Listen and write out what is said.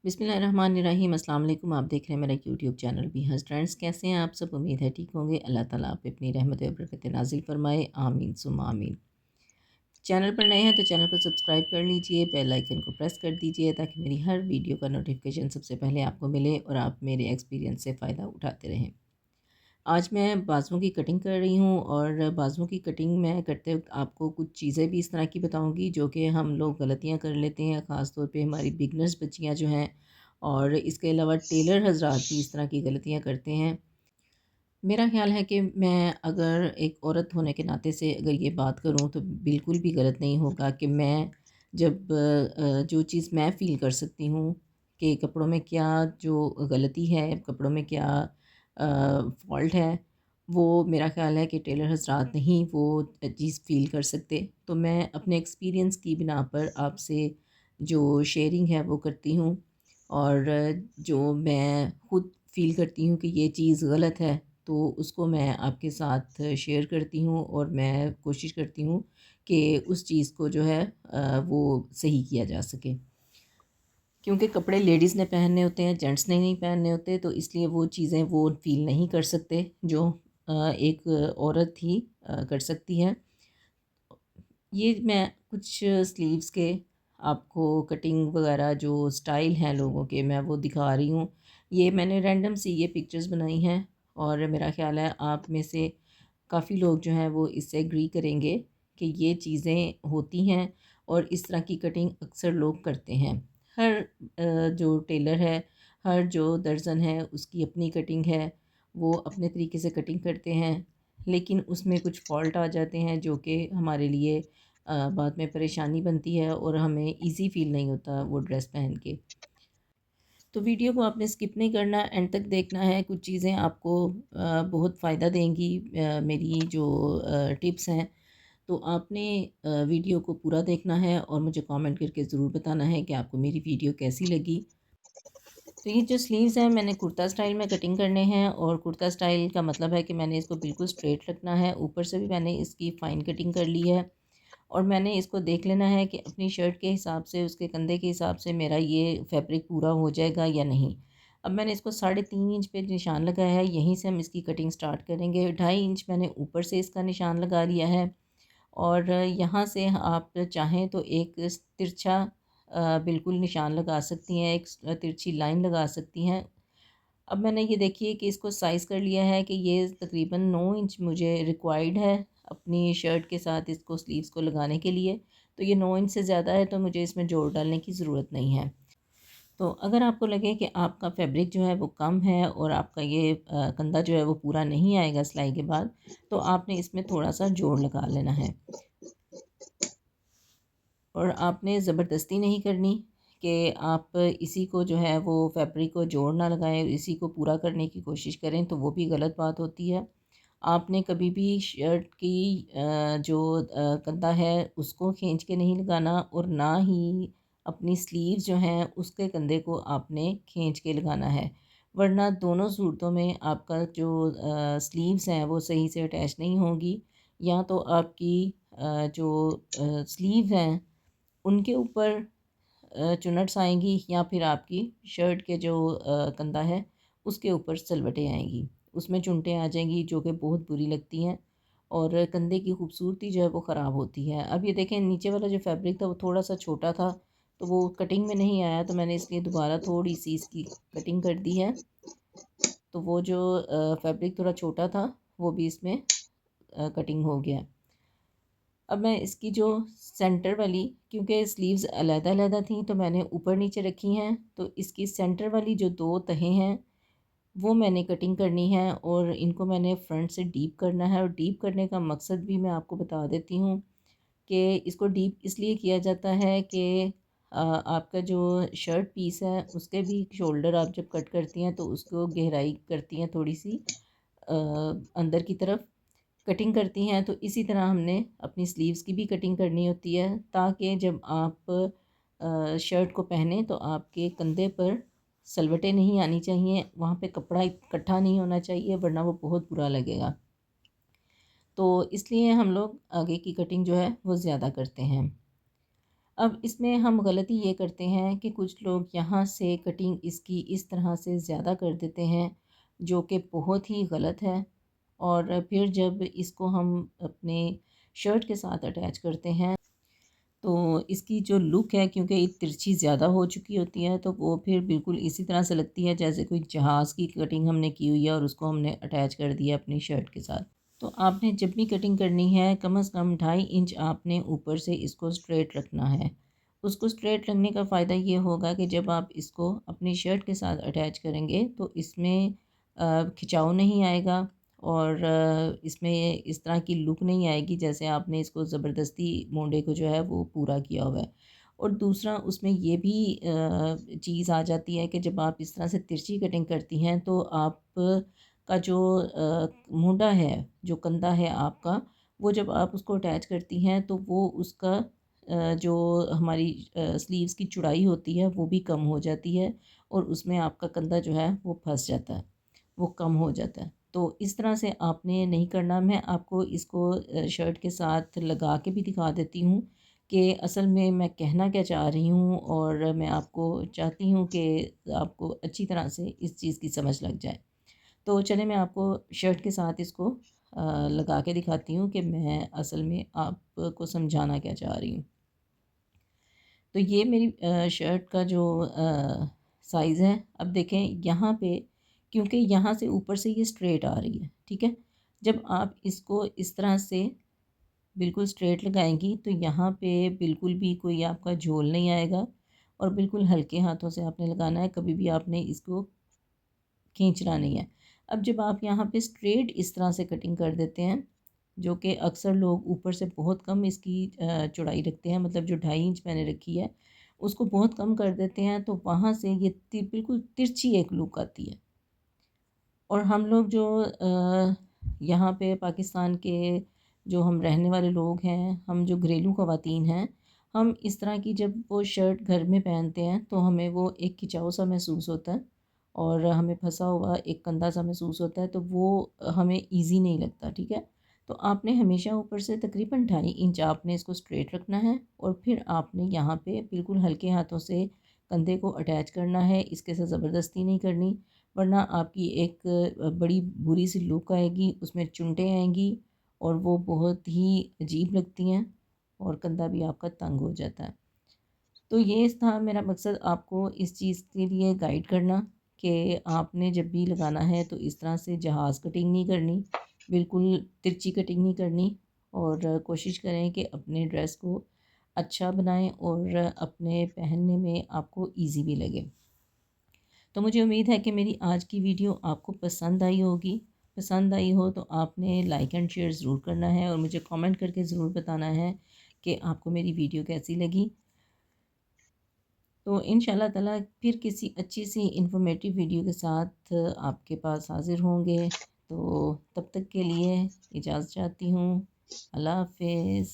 बिस्मिल्लाहिर्रहमानिर्रहीम। अस्सलाम वालेकुम। आप देख रहे हैं मेरा यूट्यूब चैनल भी हंस ट्रेंड्स। कैसे हैं आप सब? उम्मीद है ठीक होंगे। अल्लाह ताला आप पे अपनी रहमत व बरकत नाजिल फरमाए, आमीन सुम्मा आमीन। चैनल पर नए हैं तो चैनल को सब्सक्राइब कर लीजिए, बेल आइकन को प्रेस कर दीजिए ताकि मेरी हर वीडियो का नोटिफिकेशन सबसे पहले आपको मिले और आप मेरे एक्सपीरियंस से फ़ायदा उठाते रहें। आज मैं बाजुओं की कटिंग कर रही हूँ और बाजुओं की कटिंग मैं करते वक्त आपको कुछ चीज़ें भी इस तरह की बताऊँगी जो कि हम लोग गलतियाँ कर लेते हैं, ख़ास तौर पे हमारी बिगनर्स बच्चियाँ जो हैं। और इसके अलावा टेलर हज़रात भी इस तरह की गलतियाँ करते हैं। मेरा ख़्याल है कि मैं अगर एक औरत होने के नाते से अगर ये बात करूँ तो बिल्कुल भी गलत नहीं होगा कि मैं जब जो चीज़ मैं फ़ील कर सकती हूँ कि कपड़ों में क्या जो गलती है, कपड़ों में क्या फ़ॉल्ट है, वो मेरा ख़्याल है कि टेलर हज़रात नहीं वो चीज़ फ़ील कर सकते। तो मैं अपने एक्सपीरियंस की बिना पर आपसे जो शेयरिंग है वो करती हूँ। और जो मैं खुद फ़ील करती हूँ कि ये चीज़ गलत है, तो उसको मैं आपके साथ शेयर करती हूँ और मैं कोशिश करती हूँ कि उस चीज़ को जो है वो सही किया जा सके। क्योंकि कपड़े लेडीज़ ने पहनने होते हैं, जेंट्स ने नहीं पहनने होते, तो इसलिए वो चीज़ें वो फ़ील नहीं कर सकते जो एक औरत ही कर सकती है। ये मैं कुछ स्लीव्स के आपको कटिंग वगैरह जो स्टाइल हैं लोगों के मैं वो दिखा रही हूँ। ये मैंने रैंडम सी ये पिक्चर्स बनाई हैं और मेरा ख़्याल है आप में से काफ़ी लोग जो हैं वो इससे एग्री करेंगे कि ये चीज़ें होती हैं और इस तरह की कटिंग अक्सर लोग करते हैं। हर जो टेलर है, हर जो दर्ज़न है उसकी अपनी कटिंग है, वो अपने तरीके से कटिंग करते हैं। लेकिन उसमें कुछ फ़ॉल्ट आ जाते हैं जो कि हमारे लिए बाद में परेशानी बनती है और हमें ईज़ी फ़ील नहीं होता वो ड्रेस पहन के। तो वीडियो को आपने स्किप नहीं करना, एंड तक देखना है। कुछ चीज़ें आपको बहुत फ़ायदा देंगी। मेरी जो टिप्स हैं, तो आपने वीडियो को पूरा देखना है और मुझे कमेंट करके ज़रूर बताना है कि आपको मेरी वीडियो कैसी लगी। तो ये जो स्लीव्स हैं मैंने कुर्ता स्टाइल में कटिंग करने हैं और कुर्ता स्टाइल का मतलब है कि मैंने इसको बिल्कुल स्ट्रेट रखना है। ऊपर से भी मैंने इसकी फ़ाइन कटिंग कर ली है और मैंने इसको देख लेना है कि अपनी शर्ट के हिसाब से, उसके कंधे के हिसाब से मेरा ये फैब्रिक पूरा हो जाएगा या नहीं। अब मैंने इसको 3.5 इंच पे निशान लगाया है, यहीं से हम इसकी कटिंग स्टार्ट करेंगे। 2.5 इंच मैंने ऊपर से इसका निशान लगा लिया है और यहाँ से आप चाहें तो एक तिरछा बिल्कुल निशान लगा सकती हैं, एक तिरछी लाइन लगा सकती हैं। अब मैंने ये देखिए कि इसको साइज़ कर लिया है कि ये तकरीबन 9 इंच मुझे रिक्वायर्ड है अपनी शर्ट के साथ इसको स्लीव्स को लगाने के लिए। तो ये 9 इंच से ज़्यादा है तो मुझे इसमें जोड़ डालने की ज़रूरत नहीं है। तो अगर आपको लगे कि आपका फैब्रिक जो है वो कम है और आपका ये कंधा जो है वो पूरा नहीं आएगा सिलाई के बाद, तो आपने इसमें थोड़ा-सा जोड़ लगा लेना है। और आपने ज़बरदस्ती नहीं करनी कि आप इसी को जो है वो फैब्रिक को जोड़ ना लगाएँ, इसी को पूरा करने की कोशिश करें तो वो भी गलत बात होती है। आपने कभी भी शर्ट की जो कंधा है उसको खींच के नहीं लगाना और ना ही अपनी स्लीव्स जो हैं उसके कंधे को आपने खींच के लगाना है। वरना दोनों सूरतों में आपका जो स्लीव्स हैं वो सही से अटैच नहीं होंगी। या तो आपकी जो स्लीव हैं उनके ऊपर चुन्नट्स आएँगी या फिर आपकी शर्ट के जो कंधा है उसके ऊपर सलवटें आएँगी। उसमें चुनटें आ जाएँगी जो कि बहुत बुरी लगती हैं और कंधे की खूबसूरती जो है वो ख़राब होती है। अब ये देखें नीचे वाला जो फैब्रिक था वो थोड़ा-सा छोटा था, तो वो कटिंग में नहीं आया, तो मैंने इसलिए दोबारा थोड़ी-सी इसकी कटिंग कर दी है। तो वो जो फैब्रिक थोड़ा छोटा था वो भी इसमें कटिंग हो गया। अब मैं इसकी जो सेंटर वाली, क्योंकि स्लीव्स अलग-अलग थी तो मैंने ऊपर नीचे रखी हैं, तो इसकी सेंटर वाली जो 2 तहें हैं वो मैंने कटिंग करनी है और इनको मैंने फ्रंट से डीप करना है। और डीप करने का मकसद भी मैं आपको बता देती हूँ कि इसको डीप इसलिए किया जाता है कि आपका जो शर्ट पीस है उसके भी शोल्डर आप जब कट करती हैं तो उसको गहराई करती हैं थोड़ी-सी अंदर की तरफ कटिंग करती हैं। तो इसी तरह हमने अपनी स्लीव्स की भी कटिंग करनी होती है ताकि जब आप शर्ट को पहने तो आपके कंधे पर सलवटें नहीं आनी चाहिए, वहाँ पे कपड़ा इकट्ठा नहीं होना चाहिए वरना वो बहुत बुरा लगेगा। तो इसलिए हम लोग आगे की कटिंग जो है वो ज़्यादा करते हैं। अब इसमें हम गलती ये करते हैं कि कुछ लोग यहाँ से कटिंग इसकी इस तरह से ज़्यादा कर देते हैं, जो कि बहुत ही गलत है। और फिर जब इसको हम अपने शर्ट के साथ अटैच करते हैं तो इसकी जो लुक है, क्योंकि ये तिरछी ज़्यादा हो चुकी होती है, तो वो फिर बिल्कुल इसी तरह से लगती है जैसे कोई जहाज़ की कटिंग हमने की हुई है और उसको हमने अटैच कर दिया अपनी शर्ट के साथ। तो आपने जब भी कटिंग करनी है, कम से कम 2.5 इंच आपने ऊपर से इसको स्ट्रेट रखना है। उसको स्ट्रेट रखने का फ़ायदा ये होगा कि जब आप इसको अपनी शर्ट के साथ अटैच करेंगे तो इसमें खिंचाव नहीं आएगा और इसमें इस तरह की लुक नहीं आएगी जैसे आपने इसको ज़बरदस्ती मोंडे को जो है वो पूरा किया हुआ है। और दूसरा उसमें ये भी चीज़ आ जाती है कि जब आप इस तरह से तिरछी कटिंग करती हैं तो आप का जो मुंडा है, जो कंधा है आपका, वो जब आप उसको अटैच करती हैं तो वो उसका जो हमारी स्लीव्स की चौड़ाई होती है वो भी कम हो जाती है और उसमें आपका कंधा जो है वो फँस जाता है, वो कम हो जाता है। तो इस तरह से आपने नहीं करना। मैं आपको इसको शर्ट के साथ लगा के भी दिखा देती हूँ कि असल में मैं कहना क्या चाह रही हूँ और मैं आपको चाहती हूँ कि आपको अच्छी तरह से इस चीज़ की समझ लग जाए। तो चलिए मैं आपको शर्ट के साथ इसको लगा के दिखाती हूँ कि मैं असल में आपको समझाना क्या चाह रही हूँ। तो ये मेरी शर्ट का जो साइज़ है, अब देखें यहाँ पे, क्योंकि यहाँ से ऊपर से ये स्ट्रेट आ रही है, ठीक है? जब आप इसको इस तरह से बिल्कुल स्ट्रेट लगाएंगी तो यहाँ पे बिल्कुल भी कोई आपका झोल नहीं आएगा और बिल्कुल हल्के हाथों से आपने लगाना है, कभी भी आपने इसको खींचना नहीं है। अब जब आप यहाँ पे स्ट्रेट इस तरह से कटिंग कर देते हैं, जो कि अक्सर लोग ऊपर से बहुत कम इसकी चौड़ाई रखते हैं, मतलब जो 2.5 इंच मैंने रखी है उसको बहुत कम कर देते हैं, तो वहाँ से ये बिल्कुल तिरछी एक लुक आती है। और हम लोग जो यहाँ पे पाकिस्तान के जो हम रहने वाले लोग हैं, हम जो घरेलू ख़वातीन हैं, हम इस तरह की जब वो शर्ट घर में पहनते हैं तो हमें वो एक खिंचाव सा महसूस होता है और हमें फंसा हुआ एक कंधा सा महसूस होता है, तो वो हमें ईज़ी नहीं लगता, ठीक है? तो आपने हमेशा ऊपर से तकरीबन 2.5 इंच आपने इसको स्ट्रेट रखना है और फिर आपने यहाँ पे बिल्कुल हल्के हाथों से कंधे को अटैच करना है, इसके साथ ज़बरदस्ती नहीं करनी, वरना आपकी एक बड़ी बुरी सी लुक आएगी, उसमें चुन्टें आएंगी और वो बहुत ही अजीब लगती हैं और कंधा भी आपका तंग हो जाता है। तो ये था मेरा मकसद, आपको इस चीज़ के लिए गाइड करना कि आपने जब भी लगाना है तो इस तरह से जहाज़ कटिंग नहीं करनी, बिल्कुल तिरछी कटिंग नहीं करनी और कोशिश करें कि अपने ड्रेस को अच्छा बनाएं और अपने पहनने में आपको ईज़ी भी लगे। तो मुझे उम्मीद है कि मेरी आज की वीडियो आपको पसंद आई होगी। पसंद आई हो तो आपने लाइक एंड शेयर ज़रूर करना है और मुझे कमेंट करके ज़रूर बताना है कि आपको मेरी वीडियो कैसी लगी। तो इंशाल्लाह ताला फिर किसी अच्छी सी इन्फॉर्मेटिव वीडियो के साथ आपके पास हाज़िर होंगे। तो तब तक के लिए इजाज़त चाहती हूँ। अल्लाह हाफ़िज़।